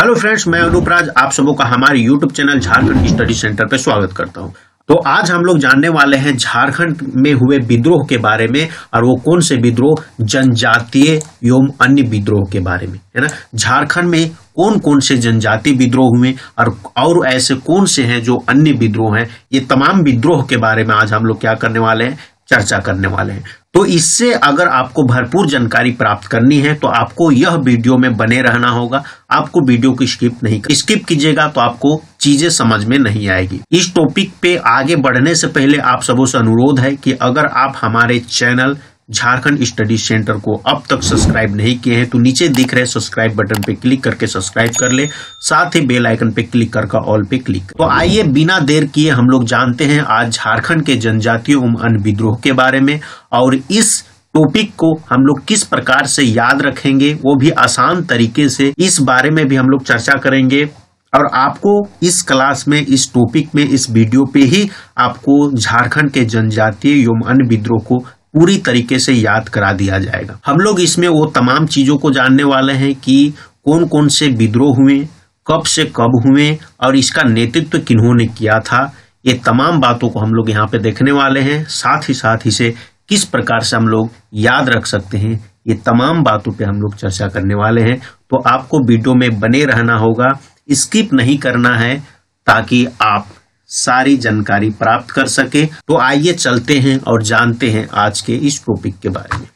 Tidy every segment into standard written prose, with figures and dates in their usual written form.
Hello friends, मैं अनूप राज आप सबों का हमारे YouTube channel Jharkhand study centre पे स्वागत करता हूं। तो आज हम लोग जानने वाले हैं झारखंड में हुए विद्रोह के बारे में, और वो कौन से विद्रोह, जनजातीय एवं अन्य विद्रोह के बारे में, है ना। झारखंड में कौन कौन से जनजातीय विद्रोह हुए और ऐसे कौन से हैं जो अन्य विद्रोह हैं, ये तमाम विद्रोह के बारे में आज हम लोग क्या करने वाले हैं, चर्चा करने वाले हैं। तो इससे अगर आपको भरपूर जानकारी प्राप्त करनी है तो आपको यह वीडियो में बने रहना होगा। आपको वीडियो को स्किप कीजिएगा तो आपको चीजें समझ में नहीं आएगी। इस टॉपिक पे आगे बढ़ने से पहले आप सबों से अनुरोध है कि अगर आप हमारे चैनल झारखंड स्टडी सेंटर को अब तक सब्सक्राइब नहीं किए हैं तो नीचे दिख रहे सब्सक्राइब बटन पे क्लिक करके सब्सक्राइब कर ले, साथ ही बेल आइकन पे क्लिक करके ऑल पे क्लिक। तो आइए बिना देर किए हम लोग जानते हैं आज झारखंड के जनजातीय एवं अन्य विद्रोह के बारे में, और इस टॉपिक को हम लोग किस प्रकार से याद रखेंगे वो भी आसान तरीके से, इस बारे में भी हम लोग चर्चा करेंगे। और आपको इस क्लास में, इस टॉपिक में, इस वीडियो पे ही आपको झारखंड के जनजातीय एवं अन्य विद्रोह को पूरी तरीके से याद करा दिया जाएगा। हम लोग इसमें वो तमाम चीजों को जानने वाले हैं कि कौन कौन से विद्रोह हुए, कब से कब हुए और इसका नेतृत्व किन्होंने किया था। ये तमाम बातों को हम लोग यहाँ पे देखने वाले हैं। साथ ही इसे किस प्रकार से हम लोग याद रख सकते हैं, ये तमाम बातों पे हम लोग चर्चा करने वाले हैं। तो आपको वीडियो में बने रहना होगा, स्किप नहीं करना है, ताकि आप सारी जानकारी प्राप्त कर सके। तो आइए चलते हैं और जानते हैं आज के इस टॉपिक के बारे में।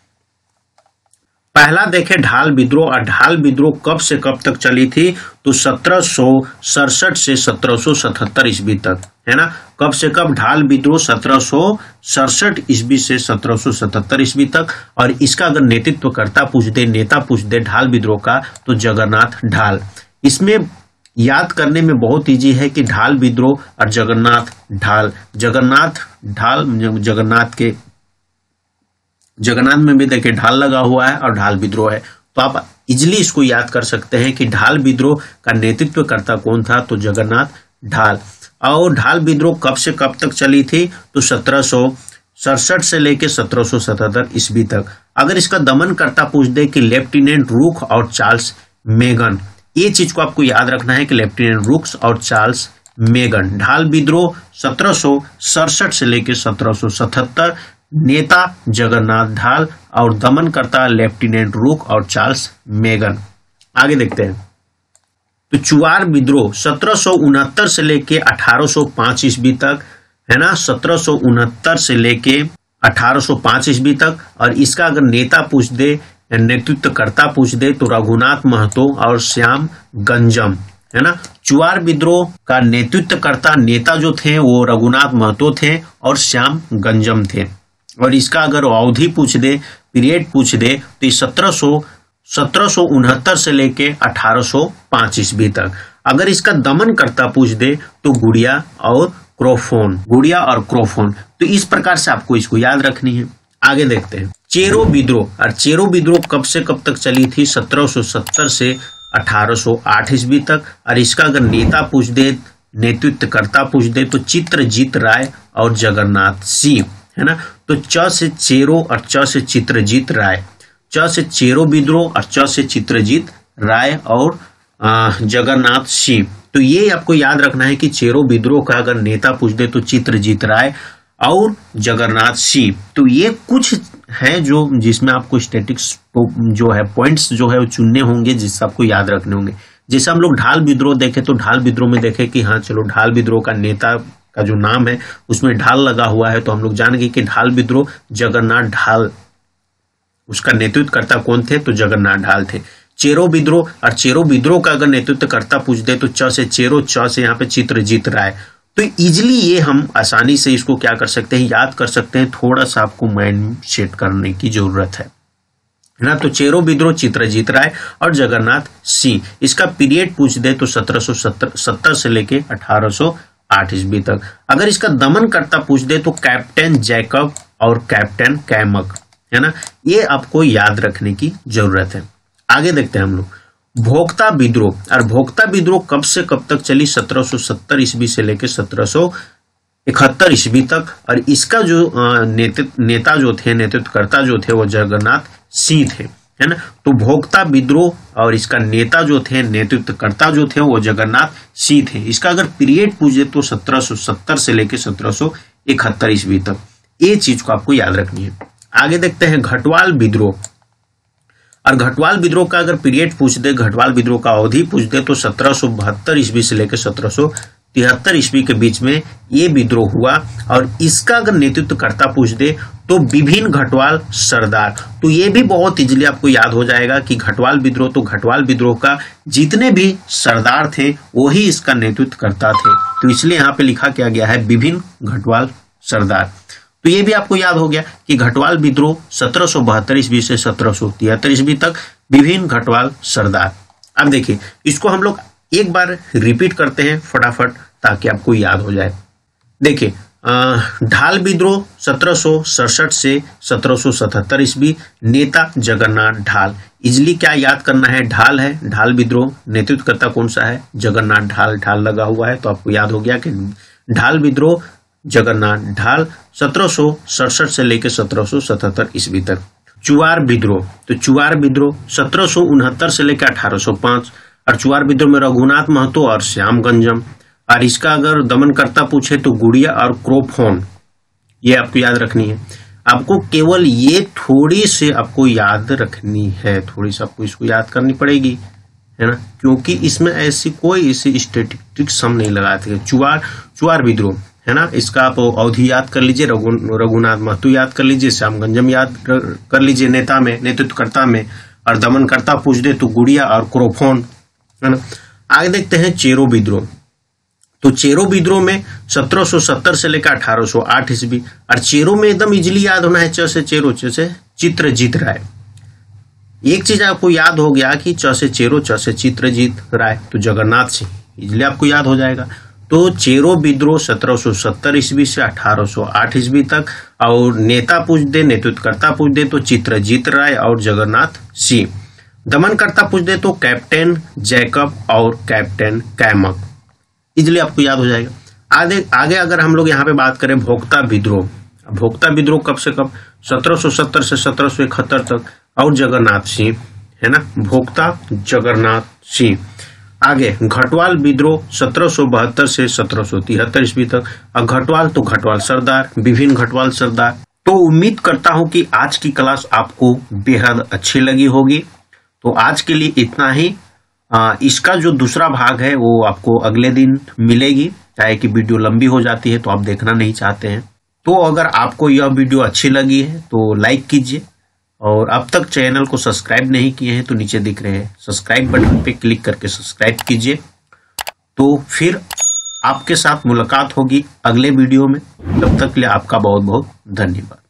पहला देखें ढाल विद्रोह। और ढाल विद्रोह कब से कब तक चली थी, तो 1767 से 1777 ईस्वी तक, है ना। कब से कब ढाल विद्रोह, 1767 ईस्वी से 1777 ईस्वी तक। और इसका अगर नेतृत्व करता पूछ दे, नेता पूछ दे ढाल विद्रोह का, तो जगन्नाथ ढाल। इसमें याद करने में बहुत इजी है कि ढाल विद्रोह और जगन्नाथ ढाल, जगन्नाथ में भी देखिए ढाल लगा हुआ है और ढाल विद्रोह है। तो आप इजिली इसको याद कर सकते हैं कि ढाल विद्रोह का नेतृत्व करता कौन था, तो जगन्नाथ ढाल। और ढाल विद्रोह कब से कब तक चली थी, तो 1767 से लेकर 1777 ईस्वी तक। अगर इसका दमन करता पूछ दे कि लेफ्टिनेंट रूक और चार्ल्स मेगन, ये चीज को आपको याद रखना है कि लेफ्टिनेंट रूक्स और चार्ल्स मेगन। ढाल विद्रोह 1767 से लेकर 1777, नेता जगन्नाथ ढाल और दमनकर्ता लेफ्टिनेंट रूक और चार्ल्स मेगन। आगे देखते हैं। तो चुआर विद्रोह 1769 से लेके 1805 ईस्वी तक, है ना। 1769 से लेके 1805 ईस्वी तक। और इसका अगर नेता पूछ दे, नेतृत्व करता पूछ दे, तो रघुनाथ महतो और श्याम गंजम, है ना। चुआर विद्रोह का नेतृत्व करता, नेता जो थे वो रघुनाथ महतो थे और श्याम गंजम थे। और इसका अगर अवधि पूछ दे, पीरियड पूछ दे, तो ये 1769 से लेके 1805 ईस्वी तक। अगर इसका दमन करता पूछ दे तो गुड़िया और क्रोफोन। तो इस प्रकार से आपको इसको याद रखनी है। आगे देखते हैं चेरो विद्रोह। और चेरो विद्रोह कब से कब तक चली थी, 1770 से 1808 ईस्वी तक। और इसका अगर नेता पूछ दे, नेतृत्व करता पूछ दे, तो चित्रजीत राय और जगन्नाथ सिंह, है ना। तो च से चेरो और च से चित्रजीत राय, च से चेरो विद्रोह और च से चित्रजीत राय और जगन्नाथ सिंह। तो ये आपको याद रखना है कि चेरो विद्रोह का अगर नेता पूछ दे तो चित्रजीत राय और जगन्नाथ सिंह। तो ये कुछ है जो जिसमें आपको स्टैटिक्स जो है पॉइंट्स जो है वो चुनने होंगे, जिससे आपको याद रखने होंगे। जैसे हम लोग ढाल विद्रोह देखे तो ढाल विद्रोह में देखे कि हाँ चलो, ढाल विद्रोह का नेता का जो नाम है उसमें ढाल लगा हुआ है, तो हम लोग जान गए कि ढाल विद्रोह जगन्नाथ ढाल, उसका नेतृत्व करता कौन थे, तो जगन्नाथ ढाल थे। चेरो विद्रोह, और चेरो विद्रोह का अगर नेतृत्व करता पूछ दे तो च से चेरो, च से यहाँ पे चित्रजीत राय। तो इजिली ये हम आसानी से इसको क्या कर सकते हैं, याद कर सकते हैं। थोड़ा सा आपको माइंड सेट करने की जरूरत है ना। तो चेरो विद्रोह चित्रजीत राय और जगन्नाथ सिंह। इसका पीरियड पूछ दे तो 1770 से लेके 1808 ईस्वी तक। अगर इसका दमन करता पूछ दे तो कैप्टन जैकब और कैप्टन कैमक, है ना। ये आपको याद रखने की जरूरत है। आगे देखते हैं हम लोग भोक्ता विद्रोह। और भोक्ता विद्रोह कब से कब तक चली, 1770 ईस्वी से लेकर 1771 ईस्वी तक। और इसका जो नेता जो थे, नेतृत्वकर्ता जो थे वो जगन्नाथ सिंह थे। है ना। तो भोक्ता विद्रोह और इसका नेता जो थे, नेतृत्वकर्ता जो थे, वो जगन्नाथ सिंह थे। इसका अगर पीरियड पूछे तो 1770 से लेकर 1771 ईस्वी तक, ये चीज को आपको याद रखनी है। आगे देखते हैं घटवाल विद्रोह। और घटवाल विद्रोह का अगर पीरियड पूछ दे, घटवाल विद्रोह का अवधि पूछ दे तो 1772 ईस्वी से लेकर 1773 ईस्वी के बीच में ये विद्रोह हुआ। और इसका अगर नेतृत्वकर्ता पूछ दे तो विभिन्न घटवाल सरदार। तो ये भी बहुत इजीली आपको याद हो जाएगा कि घटवाल विद्रोह, तो घटवाल विद्रोह का जितने भी सरदार थे वही इसका नेतृत्व करता थे। तो इसलिए यहाँ पे लिखा क्या गया है, विभिन्न घटवाल सरदार। तो ये भी आपको याद हो गया कि घटवाल विद्रोह 1772 ईस्वी से 1773 ईस्वी तक, विभिन्न घटवाल सरदार। अब देखिए, इसको हम लोग एक बार रिपीट करते हैं फटाफट ताकि आपको याद हो जाए। देखिए, ढाल विद्रोह 1767 से 1777 ईस्वी, नेता जगन्नाथ ढाल। इजली क्या याद करना है, ढाल है, ढाल विद्रोह, नेतृत्वकर्ता कौन सा है, जगन्नाथ ढाल, ढाल लगा हुआ है तो आपको याद हो गया कि ढाल विद्रोह जगन्नाथ ढाल 1767 से लेकर 1777 ईस्वी तक। चुआर विद्रोह, तो चुआर विद्रोह 1769 से लेकर 1805, और चुआर विद्रोह में रघुनाथ महतो और श्याम गंजम। और इसका अगर दमनकर्ता पूछे तो गुड़िया और क्रोफोन, ये आपको याद रखनी है। आपको केवल ये थोड़ी से आपको याद रखनी है, थोड़ी सी आपको इसको याद करनी पड़ेगी, है ना, क्योंकि इसमें ऐसी कोई ऐसी स्टैटिस्टिक्स हम नहीं लगाए थे। चुआर विद्रोह, है ना, इसका आप अवधि याद कर लीजिए, रघुनाथ महतो याद कर लीजिए, श्याम गंजम याद कर लीजिए नेता में, नेतृत्वकर्ता में, और दमनकर्ता पूछ दे तो गुड़िया और क्रोफोन, है ना। आगे देखते हैं चेरो विद्रोह। तो चेरो विद्रोह में 1770 से लेकर 1808 ईस्वी। और चेरो में एकदम इजीली याद होना है, च से चेरो, च से चित्रजीत राय। एक चीज आपको याद हो गया कि च से चेरो, च से चित्रजीत राय, तो जगन्नाथ सिंह, इजीली आपको याद हो जाएगा। तो चेरो विद्रोह 1770 ईस्वी से 1808 ईस्वी तक, और नेता पूछ दे, नेतृत्वकर्ता पूछ दे तो चित्रजीत राय और जगन्नाथ सिंह। दमनकर्ता पूछ दे तो कैप्टन जैकब और कैप्टन कैमक, इजीली आपको याद हो जाएगा। आगे अगर हम लोग यहाँ पे बात करें भोक्ता विद्रोह, भोक्ता विद्रोह कब से कब, 1770 से 1771 तक, और जगन्नाथ सिंह, है ना, भोक्ता जगन्नाथ सिंह। आगे घटवाल विद्रोह 1772 से 1773 ईस्वी तक, और घटवाल तो घटवाल सरदार, विभिन्न घटवाल सरदार। तो उम्मीद करता हूं कि आज की क्लास आपको बेहद अच्छी लगी होगी। तो आज के लिए इतना ही। इसका जो दूसरा भाग है वो आपको अगले दिन मिलेगी, चाहे कि वीडियो लंबी हो जाती है तो आप देखना नहीं चाहते हैं। तो अगर आपको यह वीडियो अच्छी लगी है तो लाइक कीजिए, और अब तक चैनल को सब्सक्राइब नहीं किए हैं तो नीचे दिख रहे हैं सब्सक्राइब बटन पे क्लिक करके सब्सक्राइब कीजिए। तो फिर आपके साथ मुलाकात होगी अगले वीडियो में। तब तक के लिए आपका बहुत बहुत धन्यवाद।